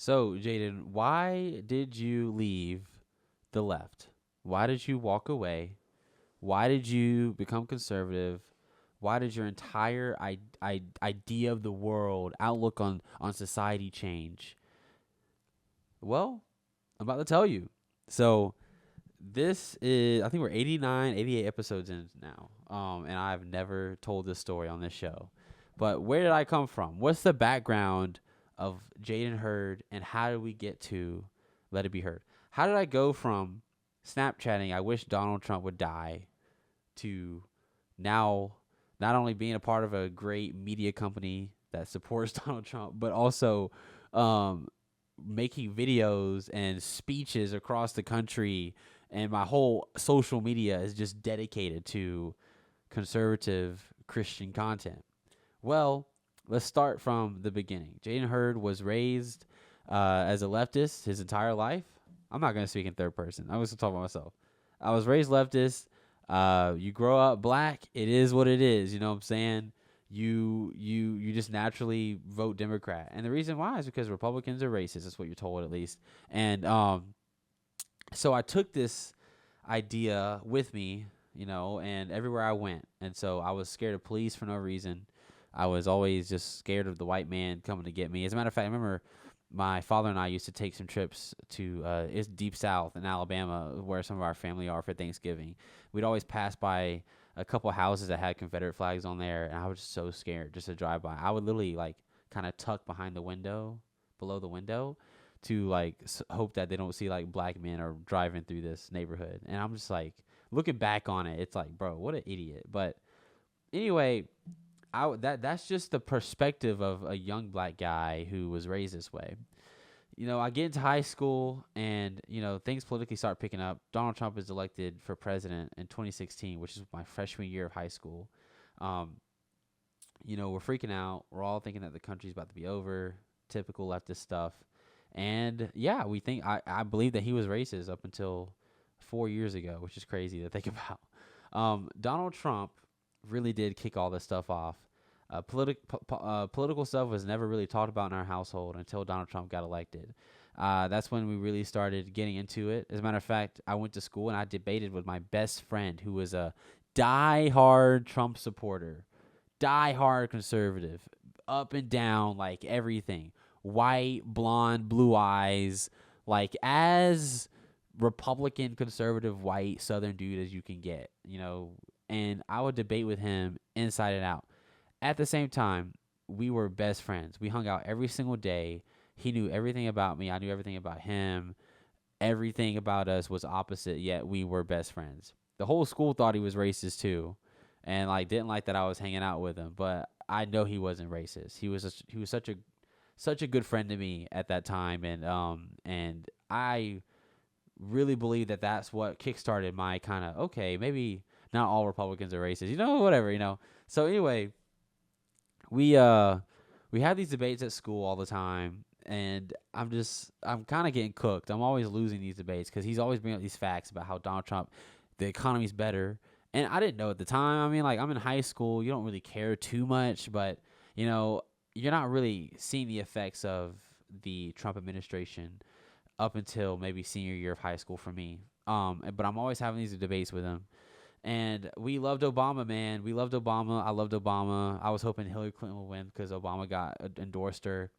So, Jaden, why did you leave the left? Why did you walk away? Why did you become conservative? Why did your entire idea of the world, outlook on society change? Well, I'm about to tell you. So, this is, I think we're 89, 88 episodes in now. And I've never told this story on this show. But where did I come from? What's the background of Jaden Heard, and how did we get to Let It Be Heard? How did I go from Snapchatting, I wish Donald Trump would die, to now not only being a part of a great media company that supports Donald Trump, but also um, making videos and speeches across the country, and my whole social media is just dedicated to conservative Christian content. Well, let's start from the beginning. Jaden Hurd was raised as a leftist his entire life. I'm not going to speak in third person. I'm just going to talk about myself. I was raised leftist. You grow up black, it is what it is. You know what I'm saying? You just naturally vote Democrat, and the reason why is because Republicans are racist. That's what you're told, at least. And so I took this idea with me, and everywhere I went. And so I was scared of police for no reason. I was always just scared of the white man coming to get me. As a matter of fact, I remember my father and I used to take some trips to it's deep south in Alabama, where some of our family are, for Thanksgiving. We'd always pass by a couple houses that had Confederate flags on there, and I was just so scared just to drive by. I would literally like kind of tuck behind the window, below the window, to like hope that they don't see like black men are driving through this neighborhood. And I'm just like, looking back on it, it's like, bro, what an idiot. But anyway, that's just the perspective of a young black guy who was raised this way. I get into high school, and things politically start picking up. Donald Trump is elected for president in 2016, which is my freshman year of high school. Um, we're freaking out. We're all thinking that the country's about to be over. Typical leftist stuff. And yeah, I believe that he was racist up until 4 years ago, which is crazy to think about. Donald Trump really did kick all this stuff off. Political stuff was never really talked about in our household until Donald Trump got elected. That's when we really started getting into it. As a matter of fact, I went to school and I debated with my best friend, who was a die-hard Trump supporter, die-hard conservative, up and down, like everything. White, blonde, blue eyes, like as Republican, conservative, white, Southern dude as you can get. And I would debate with him inside and out. At the same time, we were best friends. We hung out every single day. He knew everything about me. I knew everything about him. Everything about us was opposite, yet we were best friends. The whole school thought he was racist too, and like didn't like that I was hanging out with him. But I know he wasn't racist. He was such a good friend to me at that time, and I really believe that that's what kickstarted my kind of, okay, maybe not all Republicans are racist, whatever. So anyway, we had these debates at school all the time, and I'm kind of getting cooked. I'm always losing these debates because he's always bringing up these facts about how Donald Trump, the economy's better, and I didn't know at the time. I mean, like, I'm in high school, you don't really care too much, but you're not really seeing the effects of the Trump administration up until maybe senior year of high school for me. But I'm always having these debates with him. And we loved Obama, man. We loved Obama. I loved Obama. I was hoping Hillary Clinton would win because Obama got endorsed her.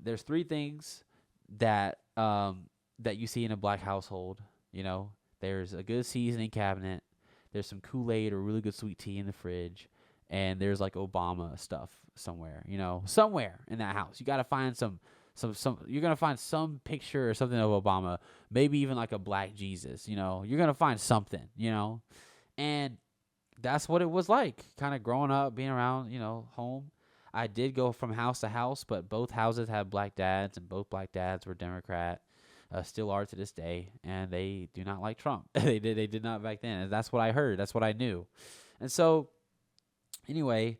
There's three things that you see in a black household. There's a good seasoning cabinet. There's some Kool-Aid or really good sweet tea in the fridge, and there's like Obama stuff somewhere. Somewhere in that house, you gotta find some. You're gonna find some picture or something of Obama, maybe even like a black Jesus. You're gonna find something. And that's what it was like, kind of growing up, being around, home. I did go from house to house, but both houses had black dads, and both black dads were Democrat, still are to this day, and they do not like Trump. They did not back then, and that's what I heard. That's what I knew. And so, anyway,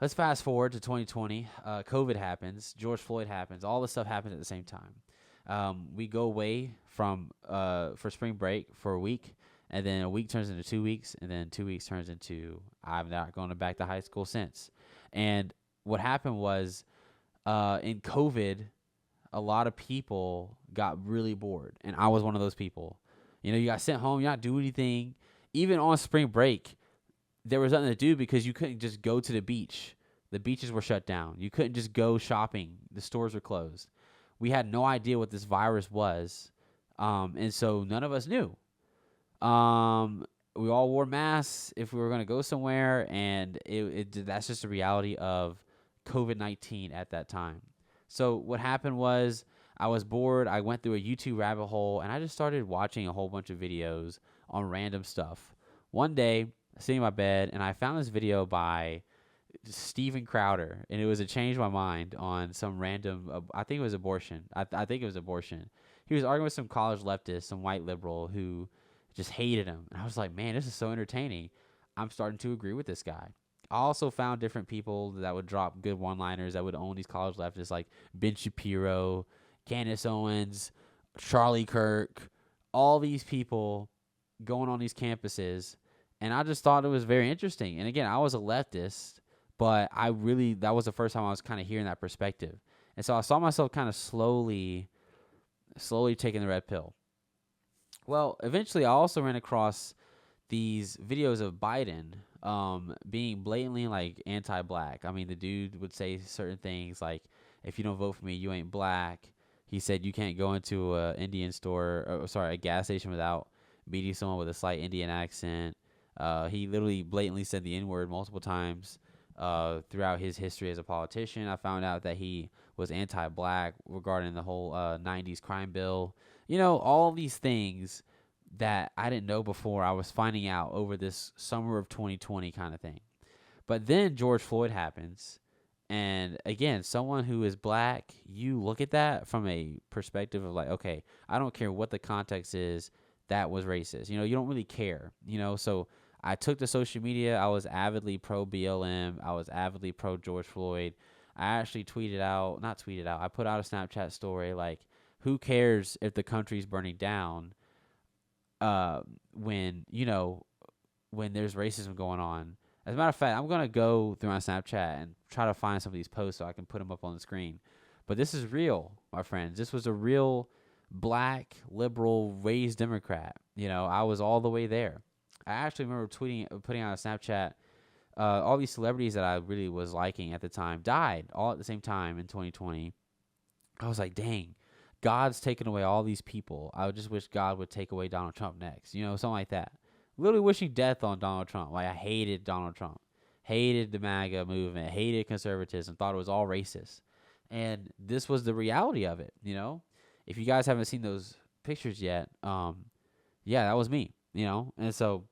let's fast forward to 2020. COVID happens. George Floyd happens. All this stuff happens at the same time. We go away for spring break for a week. And then a week turns into 2 weeks, and then 2 weeks turns into I've not gone back to high school since. And what happened was, in COVID, a lot of people got really bored, and I was one of those people. You know, you got sent home, you not do anything. Even on spring break, there was nothing to do because you couldn't just go to the beach. The beaches were shut down. You couldn't just go shopping. The stores were closed. We had no idea what this virus was, and so none of us knew. We all wore masks if we were going to go somewhere, and that's just the reality of COVID-19 at that time. So what happened was I was bored. I went through a YouTube rabbit hole, and I just started watching a whole bunch of videos on random stuff. One day, sitting in my bed, and I found this video by Steven Crowder, and it was a change my mind on some random. I think it was abortion. I think it was abortion. He was arguing with some college leftist, some white liberal who just hated him, and I was like, man, this is so entertaining. I'm starting to agree with this guy. I also found different people that would drop good one-liners that would own these college leftists, like Ben Shapiro, Candace Owens, Charlie Kirk, all these people going on these campuses, and I just thought it was very interesting. And again, I was a leftist, but that was the first time I was kind of hearing that perspective. And so I saw myself kind of slowly taking the red pill. Well, eventually I also ran across these videos of Biden being blatantly like anti-black. I mean, the dude would say certain things like, if you don't vote for me, you ain't black. He said you can't go into a gas station without meeting someone with a slight Indian accent. He literally blatantly said the N-word multiple times throughout his history as a politician. I found out that he was anti-black regarding the whole 90s crime bill. You know, all these things that I didn't know before, I was finding out over this summer of 2020 kind of thing. But then George Floyd happens. And again, someone who is black, you look at that from a perspective of like, okay, I don't care what the context is, that was racist. You know, you don't really care, you know. So I took to social media. I was avidly pro BLM. I was avidly pro George Floyd. I actually I put out a Snapchat story like, who cares if the country's burning down when there's racism going on. As a matter of fact, I'm going to go through my Snapchat and try to find some of these posts so I can put them up on the screen. But this is real, my friends. This was a real black, liberal, raised Democrat. You know, I was all the way there. I actually remember putting out a Snapchat. All these celebrities that I really was liking at the time died all at the same time in 2020. I was like, dang, God's taken away all these people. I just wish God would take away Donald Trump next. You know, something like that. Literally wishing death on Donald Trump. Like, I hated Donald Trump. Hated the MAGA movement. Hated conservatism. Thought it was all racist. And this was the reality of it, you know? If you guys haven't seen those pictures yet, yeah, that was me, you know? And so,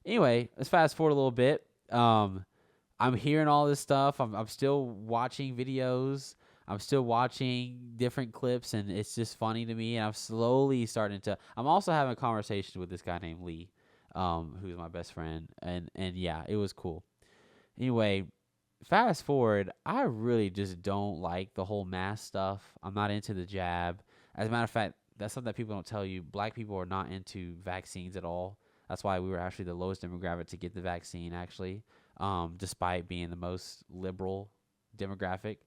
anyway, let's fast forward a little bit. I'm hearing all this stuff. I'm still watching videos. I'm still watching different clips, and it's just funny to me. And I'm slowly starting to. I'm also having a conversation with this guy named Lee, who's my best friend, and yeah, it was cool. Anyway, fast forward. I really just don't like the whole mask stuff. I'm not into the jab. As a matter of fact, that's something that people don't tell you. Black people are not into vaccines at all. That's why we were actually the lowest demographic to get the vaccine, actually, despite being the most liberal demographic.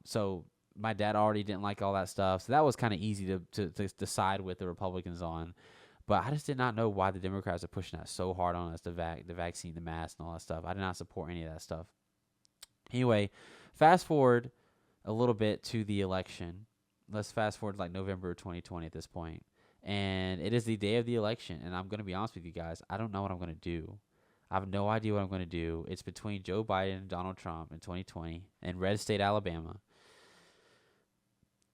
So my dad already didn't like all that stuff. So that was kind of easy to decide with the Republicans on. But I just did not know why the Democrats are pushing that so hard on us, the vaccine, the mask, and all that stuff. I did not support any of that stuff. Anyway, fast forward a little bit to the election. Let's fast forward to like November 2020 at this point. And it is the day of the election. And I'm going to be honest with you guys. I don't know what I'm going to do. I have no idea what I'm going to do. It's between Joe Biden and Donald Trump in 2020 in red state Alabama.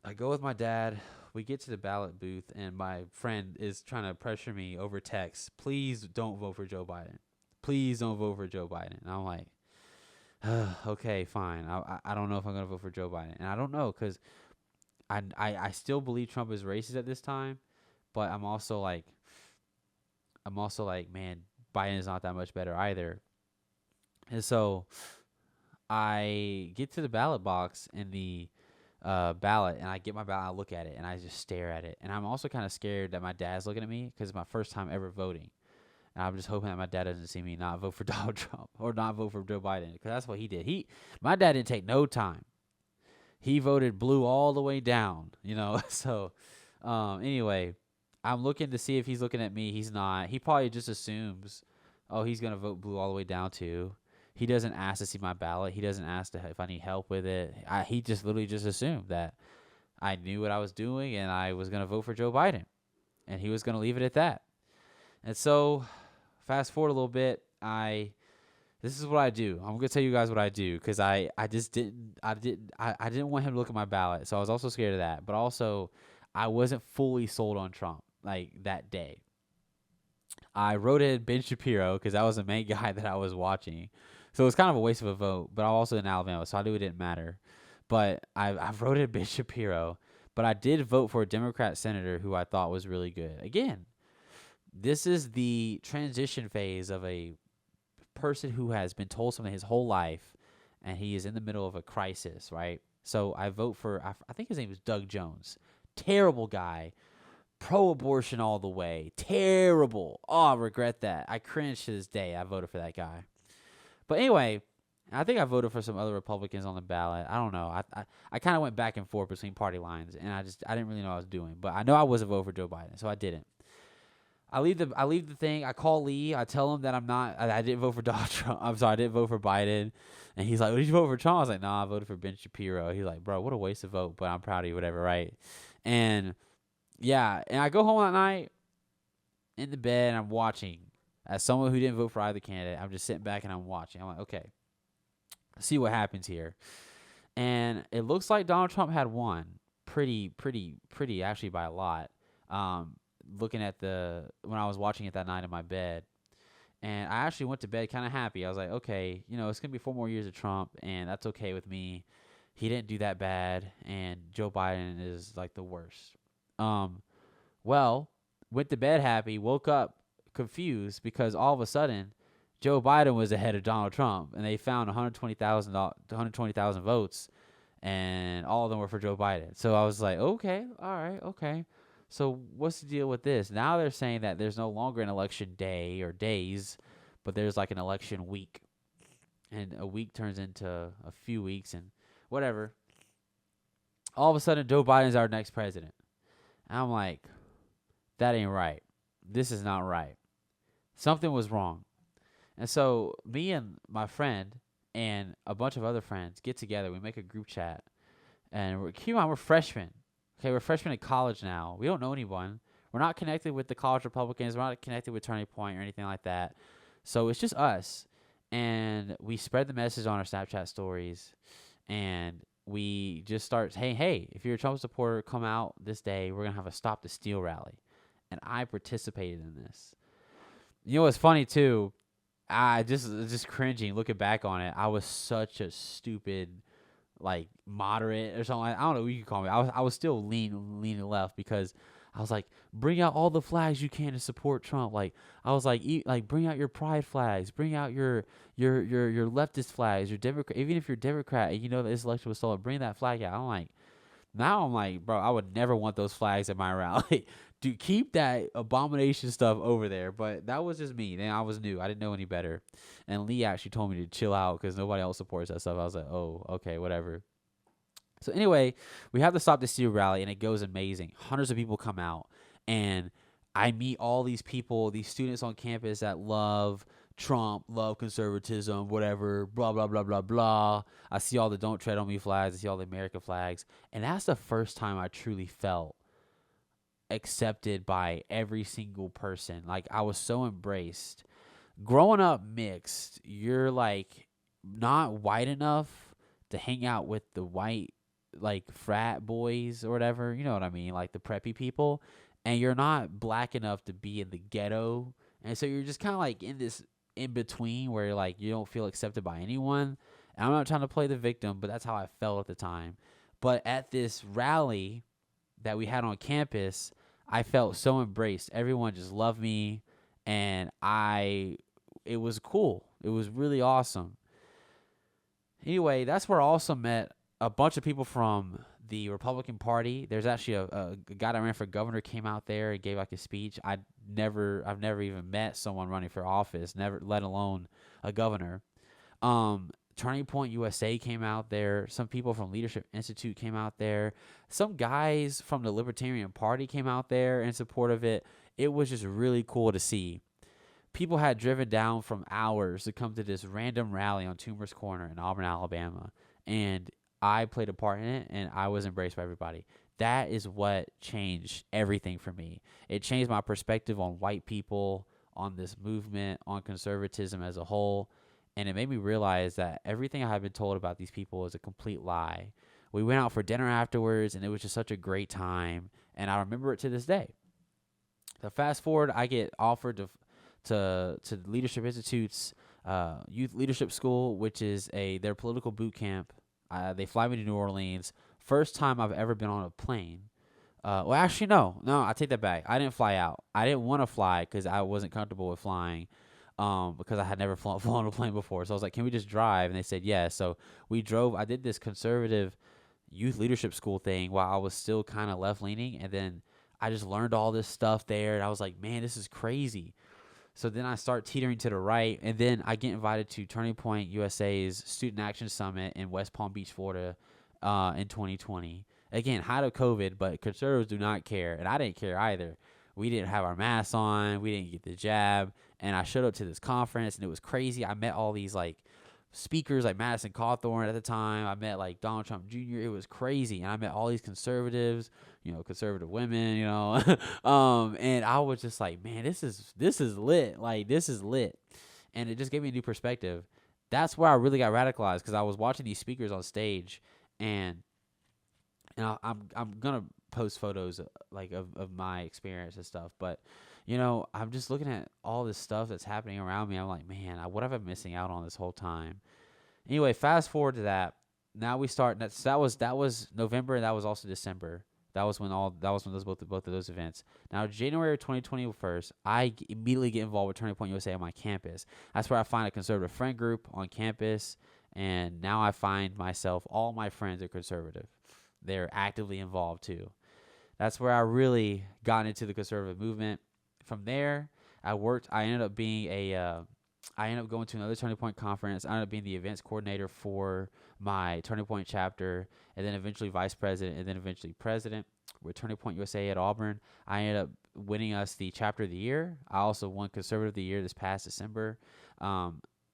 I go with my dad. We get to the ballot booth, and my friend is trying to pressure me over text. Please don't vote for Joe Biden. Please don't vote for Joe Biden. And I'm like, okay, fine. I don't know if I'm going to vote for Joe Biden. And I don't know because I still believe Trump is racist at this time, but I'm also like, man, Biden is not that much better either. And so I get to the ballot box in the ballot, and I get my ballot, I look at it, and I just stare at it. And I'm also kind of scared that my dad's looking at me because it's my first time ever voting. And I'm just hoping that my dad doesn't see me not vote for Donald Trump or not vote for Joe Biden, because that's what he did. My dad didn't take no time. He voted blue all the way down, you know. So, anyway, I'm looking to see if he's looking at me. He's not. He probably just assumes, oh, he's gonna vote blue all the way down too. He doesn't ask to see my ballot. He doesn't ask if I need help with it. He just literally just assumed that I knew what I was doing and I was gonna vote for Joe Biden, and he was gonna leave it at that. And so, fast forward a little bit, this is what I do. I'm gonna tell you guys what I do because I just didn't want him to look at my ballot, so I was also scared of that. But also, I wasn't fully sold on Trump like that day. I wrote in Ben Shapiro because that was the main guy that I was watching, so it was kind of a waste of a vote. But I'm also in Alabama, so I knew it didn't matter. But I wrote in Ben Shapiro, but I did vote for a Democrat senator who I thought was really good. Again, this is the transition phase of a person who has been told something his whole life and he is in the middle of a crisis, right? So I vote for, I think his name is Doug Jones. Terrible guy. Pro-abortion all the way. Terrible. Oh, I regret that. I cringe to this day. I voted for that guy. But anyway, I think I voted for some other Republicans on the ballot. I don't know. I kind of went back and forth between party lines, and I didn't really know what I was doing. But I know I wasn't voting for Joe Biden, so I didn't. I leave the thing. I call Lee. I tell him that I didn't vote for Donald Trump. I'm sorry, I didn't vote for Biden. And he's like, "What did you vote for Trump?" I was like, "Nah, I voted for Ben Shapiro." He's like, "Bro, what a waste of vote, but I'm proud of you, whatever, right?" And yeah, and I go home that night in the bed and I'm watching. As someone who didn't vote for either candidate, I'm just sitting back and I'm watching. I'm like, okay, see what happens here. And it looks like Donald Trump had won pretty actually by a lot. Looking at when I was watching it that night in my bed, and I actually went to bed kind of happy. I was like, okay, it's gonna be 4 more years of Trump, and that's okay with me. He didn't do that bad, and Joe Biden is like the worst. Well, went to bed happy, woke up confused because all of a sudden Joe Biden was ahead of Donald Trump, and they found 120,000 votes, and all of them were for Joe Biden. So I was like, okay, all right, okay. So what's the deal with this? Now they're saying that there's no longer an election day or days, but there's like an election week. And a week turns into a few weeks and whatever. All of a sudden, Joe Biden's our next president. And I'm like, that ain't right. This is not right. Something was wrong. And so me and my friend and a bunch of other friends get together. We make a group chat. And keep in mind, we're freshmen. Okay, we're freshmen in college now. We don't know anyone. We're not connected with the college Republicans. We're not connected with Turning Point or anything like that. So it's just us. And we spread the message on our Snapchat stories. And we just start, hey, if you're a Trump supporter, come out this day. We're going to have a Stop the Steal rally. And I participated in this. You know what's funny, too? I just cringing, looking back on it. I was such a stupid like moderate or something. I don't know what you can call me. I was still leaning left because I was like, bring out all the flags you can to support Trump. Like I was like, bring out your pride flags, bring out your leftist flags, your Democrat. Even if you're Democrat and you know that this election was stolen, bring that flag out. I'm like, bro, I would never want those flags at my rally. Dude, keep that abomination stuff over there. But that was just me. Then I was new. I didn't know any better. And Lee actually told me to chill out because nobody else supports that stuff. I was like, oh, okay, whatever. So anyway, we have the Stop the Steal rally, and it goes amazing. Hundreds of people come out, and I meet all these people, these students on campus that love Trump, love conservatism, whatever, blah, blah, blah, blah, blah. I see all the Don't Tread on Me flags. I see all the America flags. And that's the first time I truly felt accepted by every single person. Like, I was so embraced. Growing up mixed, you're, like, not white enough to hang out with the white, like, frat boys or whatever. You know what I mean? Like, the preppy people. And you're not black enough to be in the ghetto. And so you're just kind of, like, in this in-between where, like, you don't feel accepted by anyone. And I'm not trying to play the victim, but that's how I felt at the time. But at this rally that we had on campus, I felt so embraced. Everyone just loved me, and it was cool. It was really awesome. Anyway, that's where I also met a bunch of people from the Republican Party. There's actually a guy that ran for governor came out there and gave like a speech. I've never even met someone running for office, never, let alone a governor. Turning Point USA came out there. Some people from Leadership Institute came out there. Some guys from the Libertarian Party came out there in support of it. It was just really cool to see. People had driven down from hours to come to this random rally on Toomer's Corner in Auburn, Alabama. And I played a part in it, and I was embraced by everybody. That is what changed everything for me. It changed my perspective on white people, on this movement, on conservatism as a whole. And it made me realize that everything I had been told about these people is a complete lie. We went out for dinner afterwards, and it was just such a great time. And I remember it to this day. So fast forward, I get offered to the Leadership Institute's Youth Leadership School, which is their political boot camp. They fly me to New Orleans. First time I've ever been on a plane. Well, actually, no, I take that back. I didn't fly out. I didn't want to fly because I wasn't comfortable with flying. Because I had never flown a plane before. So I was like, can we just drive? And they said, yes. So we drove. I did this conservative youth leadership school thing while I was still kind of left leaning. And then I just learned all this stuff there. And I was like, man, this is crazy. So then I start teetering to the right. And then I get invited to Turning Point USA's Student Action Summit in West Palm Beach, Florida in 2020. Again, height of COVID, but conservatives do not care. And I didn't care either. We didn't have our masks on. We didn't get the jab. And I showed up to this conference, and it was crazy. I met all these, like, speakers, like Madison Cawthorn at the time. I met, like, Donald Trump Jr. It was crazy. And I met all these conservatives, conservative women, and I was just like, man, this is lit. Like, this is lit. And it just gave me a new perspective. That's where I really got radicalized, because I was watching these speakers on stage, and I'm gonna post photos of my experience and stuff, but I'm just looking at all this stuff that's happening around me. I'm like, man, what have I been missing out on this whole time? Anyway, fast forward to that. Now we start. That was November, and that was also December. That was when both of those events. Now January 2021, I immediately get involved with Turning Point USA on my campus. That's where I find a conservative friend group on campus, and now I find myself, all my friends are conservative. They're actively involved too. That's where I really got into the conservative movement. From there, I ended up going to another Turning Point conference. I ended up being the events coordinator for my Turning Point chapter, and then eventually vice president, and then eventually president with Turning Point USA at Auburn. I ended up winning us the chapter of the year. I also won conservative of the year this past December.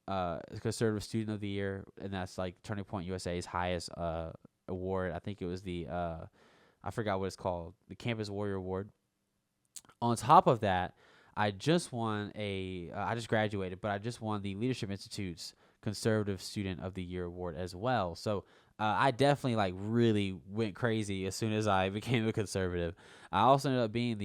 Conservative student of the year, and that's like Turning Point USA's highest award. I think it was I forgot what it's called, the Campus Warrior Award. On top of that, I just graduated, but I just won the Leadership Institute's Conservative Student of the Year Award as well. So I definitely really went crazy as soon as I became a conservative. I also ended up being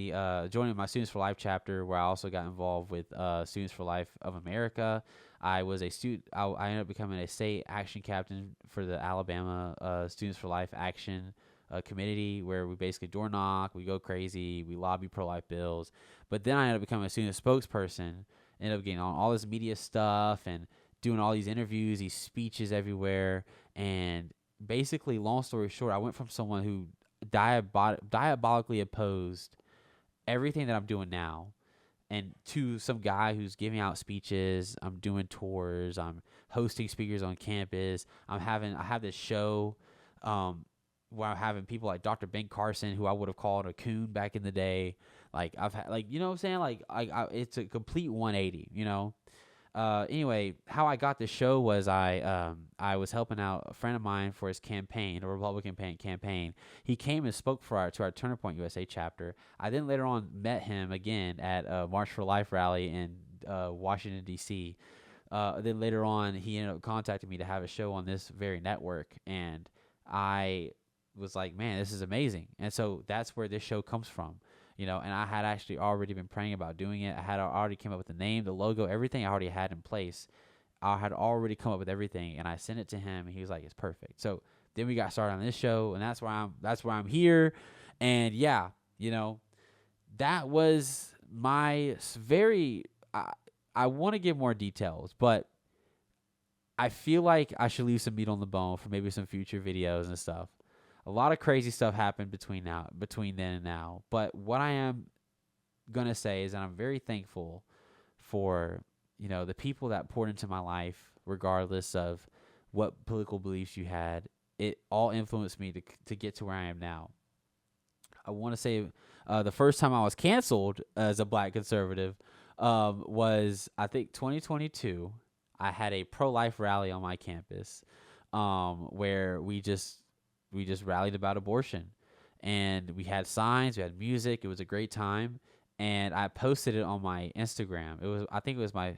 joining my Students for Life chapter, where I also got involved with Students for Life of America. I was a student. I ended up becoming a state action captain for the Alabama Students for Life Action Committee, where we basically door knock, we go crazy, we lobby pro-life bills. But then I ended up becoming a student spokesperson, ended up getting on all this media stuff and doing all these interviews, these speeches everywhere. And basically, long story short, I went from someone who diabolically opposed everything that I'm doing now, and to some guy who's giving out speeches. I'm doing tours, I'm hosting speakers on campus. I have this show where I'm having people like Dr. Ben Carson, who I would have called a coon back in the day. Like, I've had, you know what I'm saying? It's a complete 180, Anyway, how I got this show was I was helping out a friend of mine for his campaign, a Republican campaign. He came and spoke to our Turning Point USA chapter. I then later on met him again at a March for Life rally in Washington, D.C. Then later on, he ended up contacting me to have a show on this very network, and I was like, man, this is amazing. And so that's where this show comes from. And I had actually already been praying about doing it. I had already came up with the name, the logo, everything I already had in place. I had already come up with everything, and I sent it to him, and he was like, it's perfect. So then we got started on this show, and that's why I'm here. And yeah, that was my I want to give more details, but I feel like I should leave some meat on the bone for maybe some future videos and stuff. A lot of crazy stuff happened between then and now. But what I am going to say is that I'm very thankful for, the people that poured into my life, regardless of what political beliefs you had. It all influenced me to get to where I am now. I want to say the first time I was canceled as a black conservative was, I think, 2022. I had a pro-life rally on my campus where we just rallied about abortion, and we had signs, we had music. It was a great time, and I posted it on my Instagram. I think it was my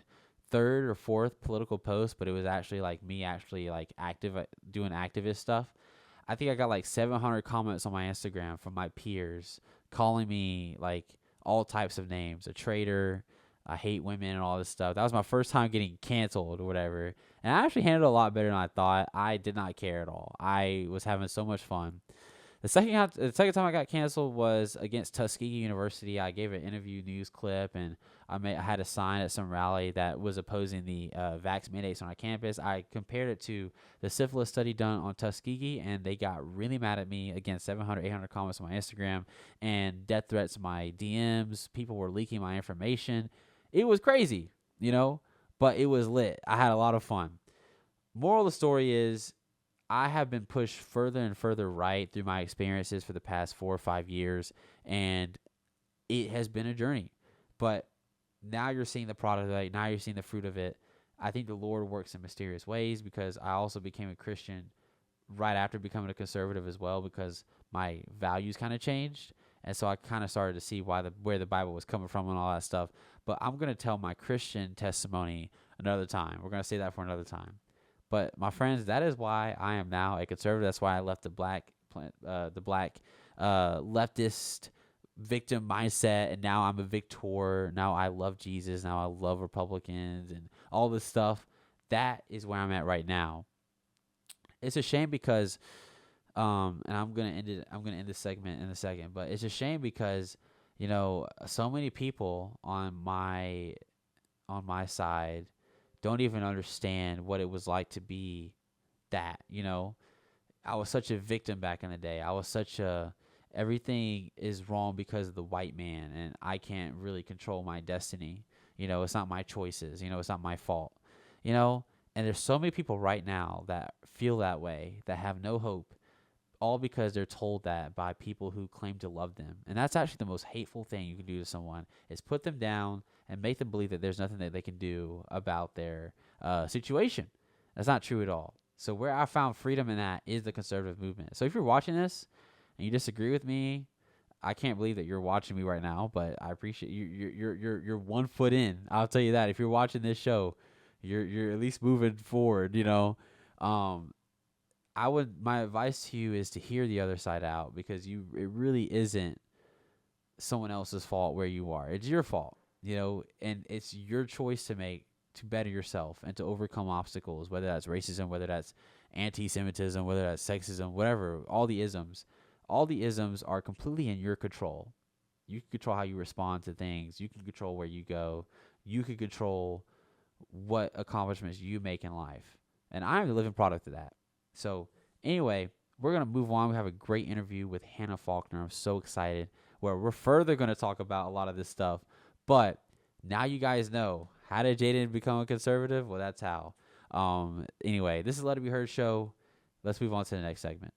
third or fourth political post, but it was actually like me actually like active doing activist stuff. I think I got like 700 comments on my Instagram from my peers calling me like all types of names, a traitor, I hate women, and all this stuff. That was my first time getting canceled or whatever. And I actually handled it a lot better than I thought. I did not care at all. I was having so much fun. The second time I got canceled was against Tuskegee University. I gave an interview news clip, and I had a sign at some rally that was opposing the vax mandates on our campus. I compared it to the syphilis study done on Tuskegee, and they got really mad at me. Again, 700, 800 comments on my Instagram, and death threats in my DMs. People were leaking my information. It was crazy, but it was lit. I had a lot of fun. Moral of the story is, I have been pushed further and further right through my experiences for the past 4 or 5 years, and it has been a journey. But now you're seeing the product of it. Now you're seeing the fruit of it. I think the Lord works in mysterious ways, because I also became a Christian right after becoming a conservative as well, because my values kind of changed. And so I kind of started to see where the Bible was coming from and all that stuff. But I'm going to tell my Christian testimony another time. We're going to say that for another time. But my friends, that is why I am now a conservative. That's why I left the black leftist victim mindset, and now I'm a victor. Now I love Jesus. Now I love Republicans and all this stuff. That is where I'm at right now. It's a shame because, and I'm gonna end it. I'm gonna end this segment in a second. But it's a shame because, so many people on my side don't even understand what it was like to be that. I was such a victim back in the day. I was everything is wrong because of the white man, and I can't really control my destiny. It's not my choices. It's not my fault. And there's so many people right now that feel that way, that have no hope, all because they're told that by people who claim to love them. And that's actually the most hateful thing you can do to someone, is put them down and make them believe that there's nothing that they can do about their situation. That's not true at all. So where I found freedom in that is the conservative movement. So if you're watching this and you disagree with me, I can't believe that you're watching me right now, but I appreciate you. You're 1 foot in. I'll tell you that. If you're watching this show, you're at least moving forward. My advice to you is to hear the other side out, because it really isn't someone else's fault where you are. It's your fault, and it's your choice to make to better yourself and to overcome obstacles, whether that's racism, whether that's anti-Semitism, whether that's sexism, whatever, all the isms are completely in your control. You can control how you respond to things. You can control where you go. You can control what accomplishments you make in life. And I'm the living product of that. So anyway, we're going to move on. We have a great interview with Hannah Faulkner. I'm so excited, where we're further going to talk about a lot of this stuff. But now you guys know, how did Jaden become a conservative? Well, that's how. Anyway, this is Let It Be Heard show. Let's move on to the next segment.